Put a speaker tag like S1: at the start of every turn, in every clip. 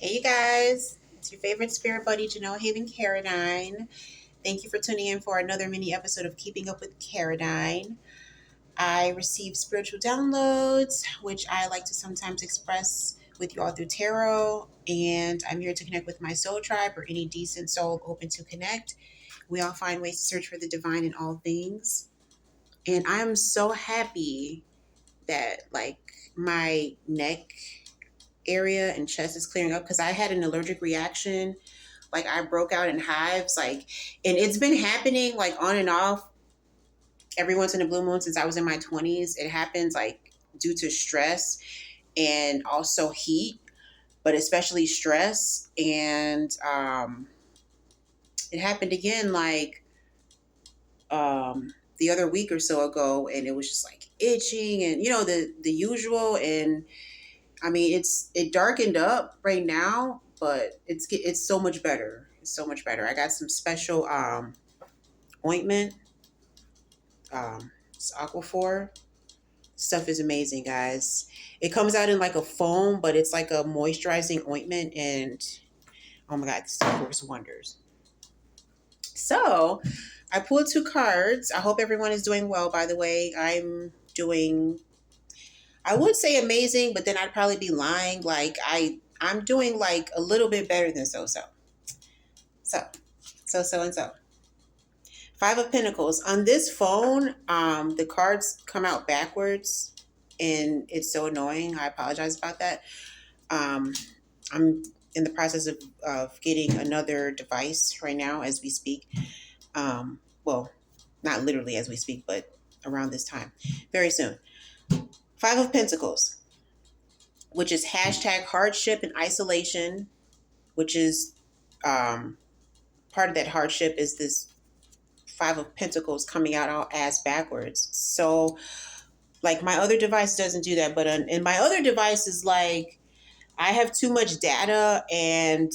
S1: Hey, you guys. It's your favorite spirit buddy, Janelle Haven Caradine. Thank you for tuning in for another mini episode of Keeping Up with Caradine. I receive spiritual downloads, which I like to sometimes express with you all through tarot. And I'm here to connect with my soul tribe or any decent soul open to connect. We all find ways to search for the divine in all things. And I'm so happy that, my neck area and chest is clearing up because I had an allergic reaction. Like I broke out in hives, and it's been happening like on and off every once in a blue moon since I was in my 20s. It happens like due to stress and also heat, but especially stress. And it happened again the other week or so ago, and it was just like itching and the usual. And I mean, it darkened up right now, but it's so much better. It's so much better. I got some special ointment. It's Aquaphor. Stuff is amazing, guys. It comes out in like a foam, but it's like a moisturizing ointment, and oh my god, this stuff works wonders. So, I pulled two cards. I hope everyone is doing well. By the way, I would say amazing, but then I'd probably be lying. I'm doing like a little bit better than so. So. Five of Pentacles. On this phone, the cards come out backwards and it's so annoying. I apologize about that. Um, I'm in the process of getting another device right now as we speak. Well, not literally as we speak, but around this time, very soon. Five of Pentacles, which is hashtag hardship and isolation, which is part of that hardship is this Five of Pentacles coming out all ass backwards. So, like, my other device doesn't do that, but in my other device is like, I have too much data and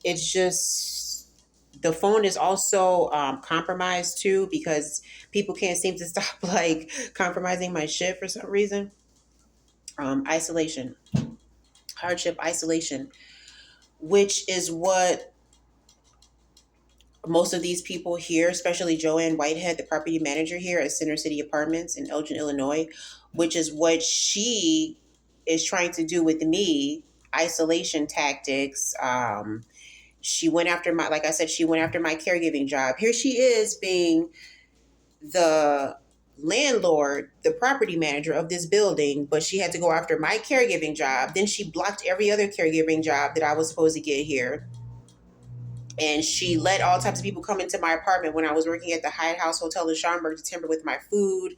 S1: it's just, the phone is also compromised too because people can't seem to stop like compromising my shit for some reason. Isolation, hardship, isolation, which is what most of these people here, especially Joanne Whitehead, the property manager here at Center City Apartments in Elgin, Illinois, which is what she is trying to do with me, isolation tactics. She went after my, like I said, she went after my caregiving job. Here she is being the landlord, the property manager of this building, but she had to go after my caregiving job. Then she blocked every other caregiving job that I was supposed to get here, and she let all types of people come into my apartment when I was working at the Hyatt House Hotel in Schaumburg to tamper with my food,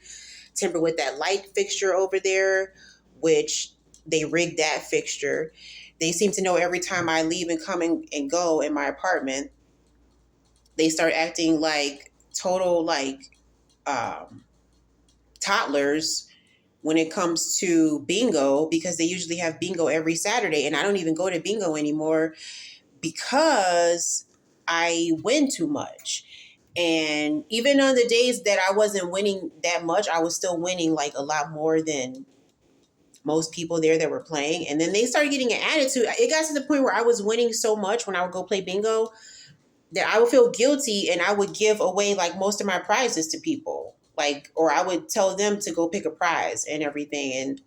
S1: tamper with that light fixture over there, which they rigged that fixture. They seem to know every time I leave and come and go in my apartment, they start acting like total um, toddlers when it comes to bingo, because they usually have bingo every Saturday, and I don't even go to bingo anymore because I win too much. And even on the days that I wasn't winning that much, I was still winning like a lot more than most people there that were playing. And then they started getting an attitude. It got to the point where I was winning so much when I would go play bingo that I would feel guilty and I would give away like most of my prizes to people. Like, or I would tell them to go pick a prize and everything. And,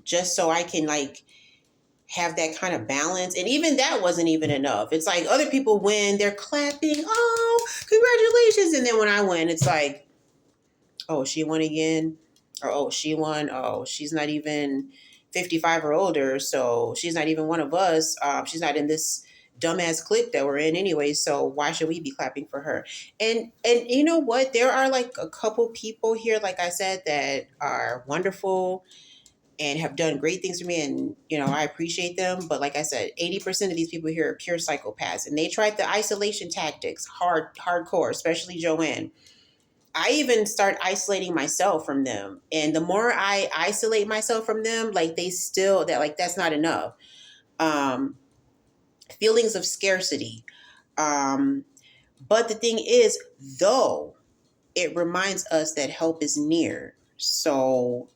S1: just so I can like have that kind of balance. And even that wasn't even enough. It's like other people win, they're clapping, oh, congratulations. And then when I win, it's like, oh, she won again. Or, oh, she won. Oh, she's not even 55 or older. So she's not even one of us. She's not in this dumbass clique that we're in anyway. So why should we be clapping for her? And you know what? There are like a couple people here, like I said, that are wonderful and have done great things for me, and I appreciate them. But like I said, 80% of these people here are pure psychopaths, and they tried the isolation tactics hardcore, especially Joanne. I even start isolating myself from them, and the more I isolate myself from them, like they still that like that's not enough. um Feelings of scarcity. But the thing is, though, it reminds us that help is near. So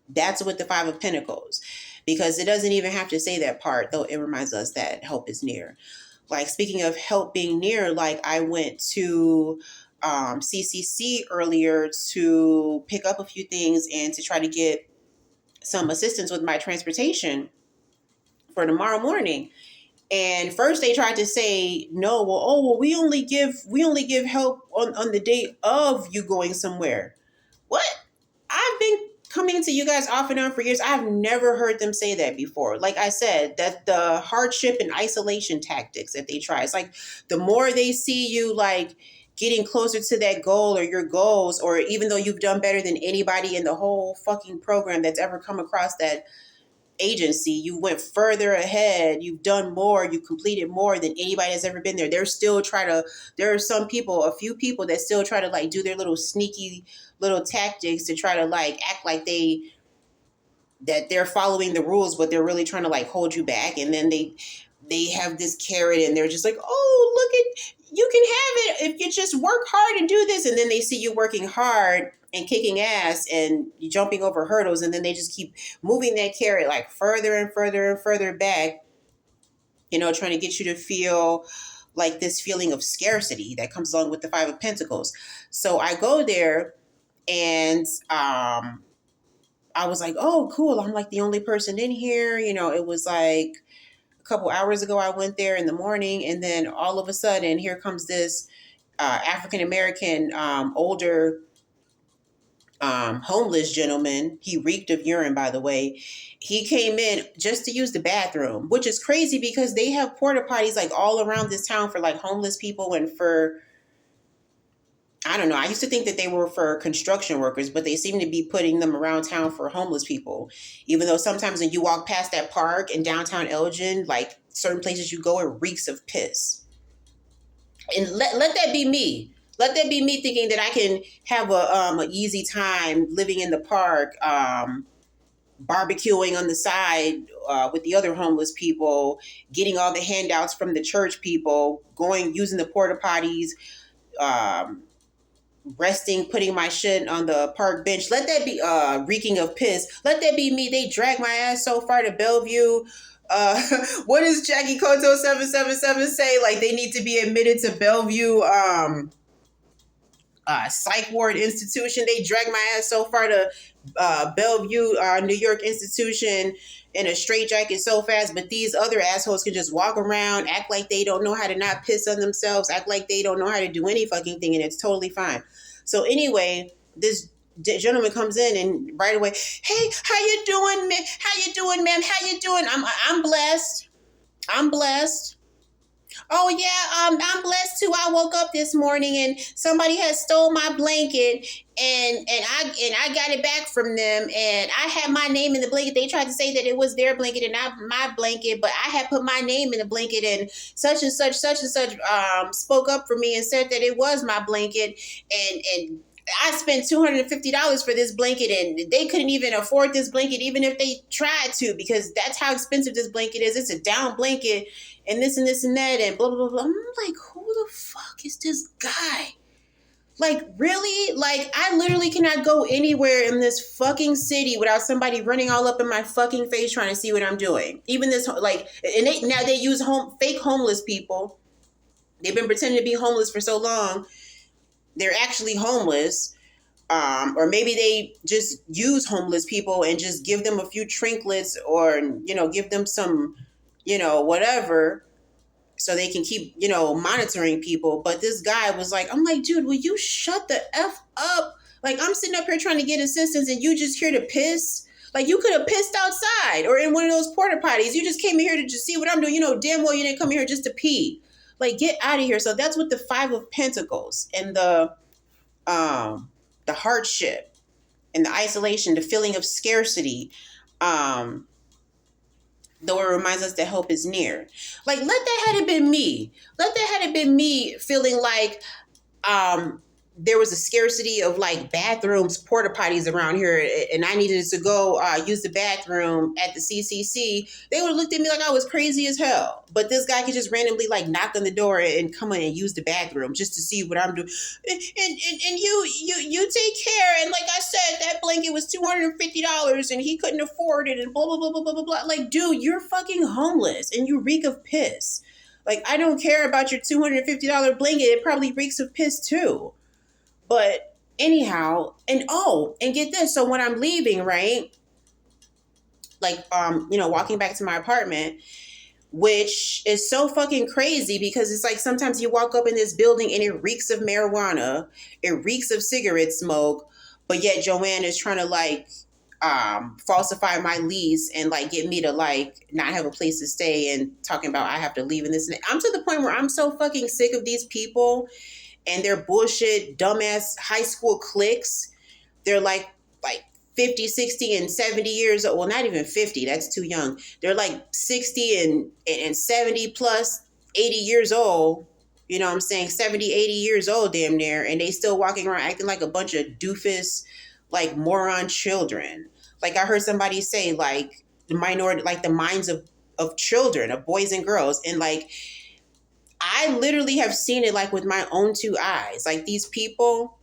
S1: that's with the Five of Pentacles. because it doesn't even have to say that part, though it reminds us that help is near. Like, speaking of help being near, like, I went to CCC earlier to pick up a few things and to try to get some assistance with my transportation for tomorrow morning. And first they tried to say, no, we only give help on the day of you going somewhere. What? I've been coming to you guys off and on for years. I've never heard them say that before. Like I said, that the hardship and isolation tactics that they try. It's like the more they see you like getting closer to that goal or your goals, or even though you've done better than anybody in the whole fucking program that's ever come across that agency, you went further ahead, you've done more, you completed more than anybody that's ever been there. There are some people, a few people that still try to like do their little sneaky little tactics to try to like act like that they're following the rules, but they're really trying to like hold you back. And then they have this carrot and they're just like, oh, look at, you can have it if you just work hard and do this. And then they see you working hard and kicking ass and jumping over hurdles, and then they just keep moving that carrot like further and further and further back, trying to get you to feel like this feeling of scarcity that comes along with the Five of Pentacles. So I go there and I was like, oh, cool. I'm like the only person in here. It was like a couple hours ago I went there in the morning, and then all of a sudden here comes this African-American older homeless gentleman. He reeked of urine, by the way. He came in just to use the bathroom, which is crazy because they have porta potties like all around this town for like homeless people and for, I don't know. I used to think that they were for construction workers, but they seem to be putting them around town for homeless people. Even though sometimes when you walk past that park in downtown Elgin, like certain places you go, it reeks of piss. And let that be me. Let that be me thinking that I can have an easy time living in the park, barbecuing on the side with the other homeless people, getting all the handouts from the church people, using the porta potties, resting, putting my shit on the park bench. Let that be reeking of piss. Let that be me. They drag my ass so far to Bellevue. What does Jackie Koto 777 say? Like they need to be admitted to Bellevue psych ward institution. They drag my ass so far to Bellevue, New York institution in a straitjacket so fast, but these other assholes can just walk around, act like they don't know how to not piss on themselves, act like they don't know how to do any fucking thing, and it's totally fine. So anyway, this gentleman comes in and right away, hey, how you doing, man? How you doing, ma'am? How you doing? I'm blessed. I'm blessed. Oh yeah, I'm blessed too. I woke up this morning and somebody had stole my blanket, and I got it back from them, and I had my name in the blanket. They tried to say that it was their blanket and not my blanket, but I had put my name in the blanket, and such spoke up for me and said that it was my blanket, and I spent $250 for this blanket, and they couldn't even afford this blanket even if they tried to, because that's how expensive this blanket is. It's a down blanket and this and this and that and blah, blah, blah. I'm like, who the fuck is this guy? Like, really? Like, I literally cannot go anywhere in this fucking city without somebody running all up in my fucking face trying to see what I'm doing. Even this, like, and now they use fake homeless people. They've been pretending to be homeless for so long. They're actually homeless. Or maybe they just use homeless people and just give them a few trinkets or, give them some, whatever, so they can keep, monitoring people. But this guy was like, I'm like, dude, will you shut the F up? Like, I'm sitting up here trying to get assistance and you just here to piss? Like, you could have pissed outside or in one of those porta potties. You just came here to just see what I'm doing. Damn well you didn't come here just to pee. Like, get out of here. So that's what the Five of Pentacles and the hardship and the isolation, the feeling of scarcity, though it reminds us that hope is near. Like, let that had been me. Let that had been me feeling like there was a scarcity of like bathrooms, porta potties around here, and I needed to go use the bathroom at the CCC, they would have looked at me like I was crazy as hell. But this guy could just randomly like knock on the door and come in and use the bathroom just to see what I'm doing. And you take care. And like I said, that blanket was $250 and he couldn't afford it and blah blah blah blah blah blah blah. Like, dude, you're fucking homeless and you reek of piss. Like, I don't care about your $250 blanket. It probably reeks of piss too. But anyhow, and get this. So when I'm leaving, right? Like, walking back to my apartment, which is so fucking crazy because it's like sometimes you walk up in this building and it reeks of marijuana, it reeks of cigarette smoke, but yet Joanne is trying to like falsify my lease and like get me to like not have a place to stay and talking about I have to leave and this and that. I'm to the point where I'm so fucking sick of these people and their bullshit, dumbass high school cliques. They're like 50, 60, and 70 years old. Well, not even 50. That's too young. They're like 60 and 70 plus, 80 years old. You know what I'm saying? 70, 80 years old, damn near. And they still walking around acting like a bunch of doofus, like moron children. Like I heard somebody say, like the minority, like the minds of children, of boys and girls. And like, I literally have seen it like with my own two eyes. Like these people,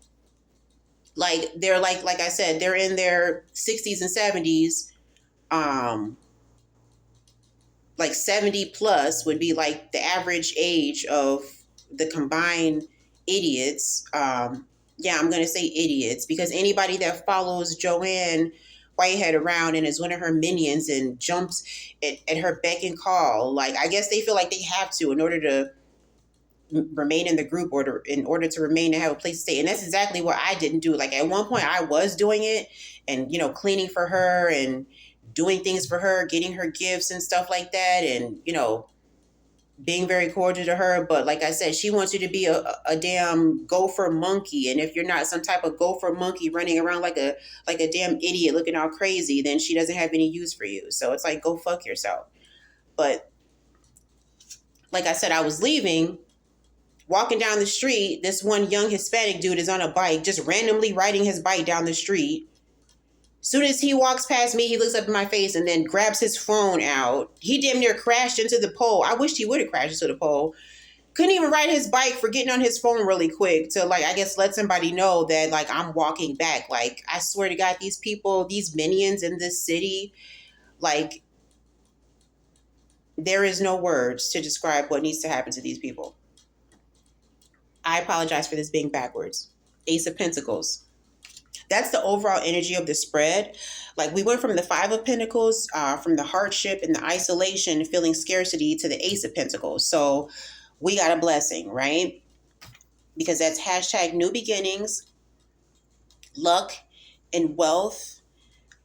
S1: like they're like I said, they're in their 60s and 70s. Like 70 plus would be like the average age of the combined idiots. Yeah, I'm gonna say idiots because anybody that follows Joanne Whitehead around and is one of her minions and jumps at her beck and call, like I guess they feel like they have to in order to remain in the group or in order to remain and have a place to stay. And that's exactly what I didn't do. Like at one point I was doing it and, cleaning for her and doing things for her, getting her gifts and stuff like that. And, being very cordial to her. But like I said, she wants you to be a damn gopher monkey. And if you're not some type of gopher monkey running around like a damn idiot looking all crazy, then she doesn't have any use for you. So it's like, go fuck yourself. But like I said, I was leaving, walking down the street. This one young Hispanic dude is on a bike, just randomly riding his bike down the street. Soon as he walks past me, he looks up in my face and then grabs his phone out. He damn near crashed into the pole. I wished he would have crashed into the pole. Couldn't even ride his bike for getting on his phone really quick to like, I guess, let somebody know that like I'm walking back. Like, I swear to God, these people, these minions in this city, like, there is no words to describe what needs to happen to these people. I apologize for this being backwards. Ace of Pentacles. That's the overall energy of the spread. Like we went from the Five of Pentacles, from the hardship and the isolation, feeling scarcity, to the Ace of Pentacles. So we got a blessing, right? Because that's hashtag new beginnings, luck, and wealth.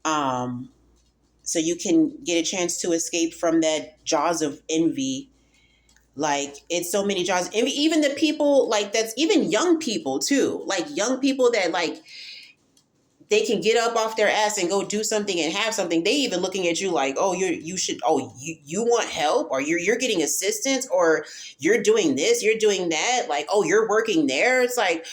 S1: So you can get a chance to escape from that jaws of envy. Like it's so many jaws. Even the people like that's even young people too. Like young people that like, they can get up off their ass and go do something and have something. They even looking at you like, oh, you want help, or you're getting assistance, or you're doing this, you're doing that. Like, oh, you're working there. It's like,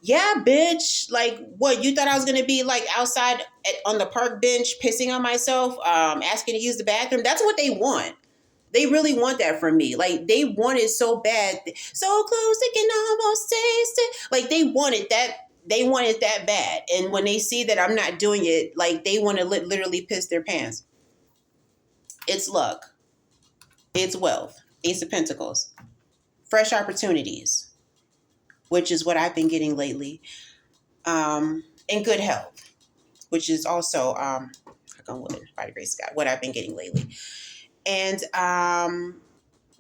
S1: yeah, bitch. Like, what, you thought I was going to be like outside on the park bench, pissing on myself, asking to use the bathroom? That's what they want. They really want that from me. Like, they want it so bad. So close, they can almost taste it. Like, they want it that bad. And when they see that I'm not doing it, like they want to literally piss their pants. It's luck. It's wealth. Ace of Pentacles. Fresh opportunities, which is what I've been getting lately. And good health, which is also, by the grace of God, what I've been getting lately. And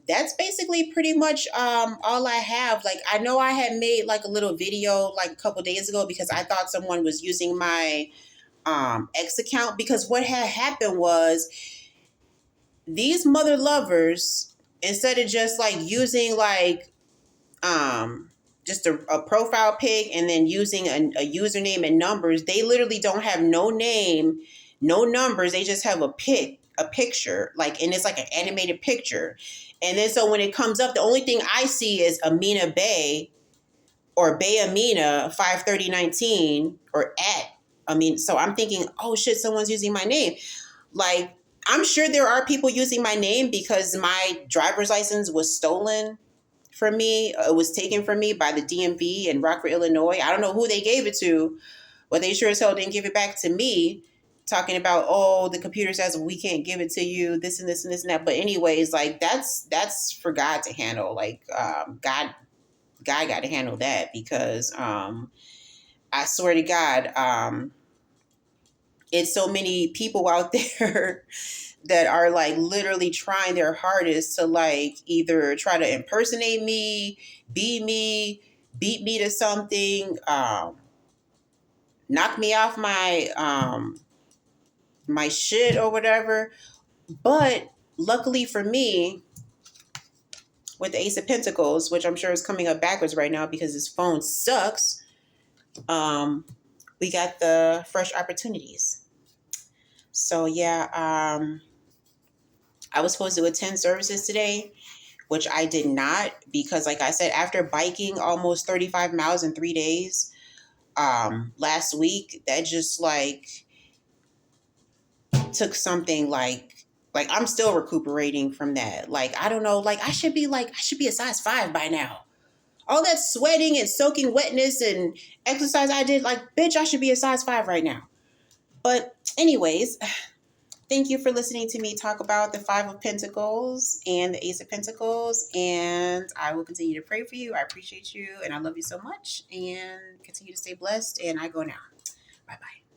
S1: that's basically pretty much all I have. Like, I know I had made like a little video like a couple days ago because I thought someone was using my X account, because what had happened was these mother lovers, instead of just like using like just a profile pic and then using a username and numbers, they literally don't have no name, no numbers. They just have a picture, like, and it's like an animated picture. And then so when it comes up, the only thing I see is Amina Bay or Bayamina 53019 or at. I mean, so I'm thinking, oh shit, someone's using my name. Like, I'm sure there are people using my name because my driver's license was stolen from me. It was taken from me by the DMV in Rockford, Illinois. I don't know who they gave it to, but they sure as hell didn't give it back to me. Talking about, oh, the computer says we can't give it to you, this and this and this and that. But anyways, like that's for God to handle. Like God got to handle that because I swear to God, it's so many people out there that are like literally trying their hardest to like either try to impersonate me, beat me to something, knock me off my shit or whatever. But luckily for me, with the Ace of Pentacles, which I'm sure is coming up backwards right now because this phone sucks, we got the fresh opportunities. So yeah, I was supposed to attend services today, which I did not because, like I said, after biking almost 35 miles in 3 days last week, that just like took something like I'm still recuperating from that. Like, I don't know, like I should be a size 5 by now. All that sweating and soaking wetness and exercise I did, like, bitch, I should be a size 5 right now. But anyways, thank you for listening to me talk about the Five of Pentacles and the Ace of Pentacles. And I will continue to pray for you. I appreciate you and I love you so much. And continue to stay blessed. And I go now. Bye-bye.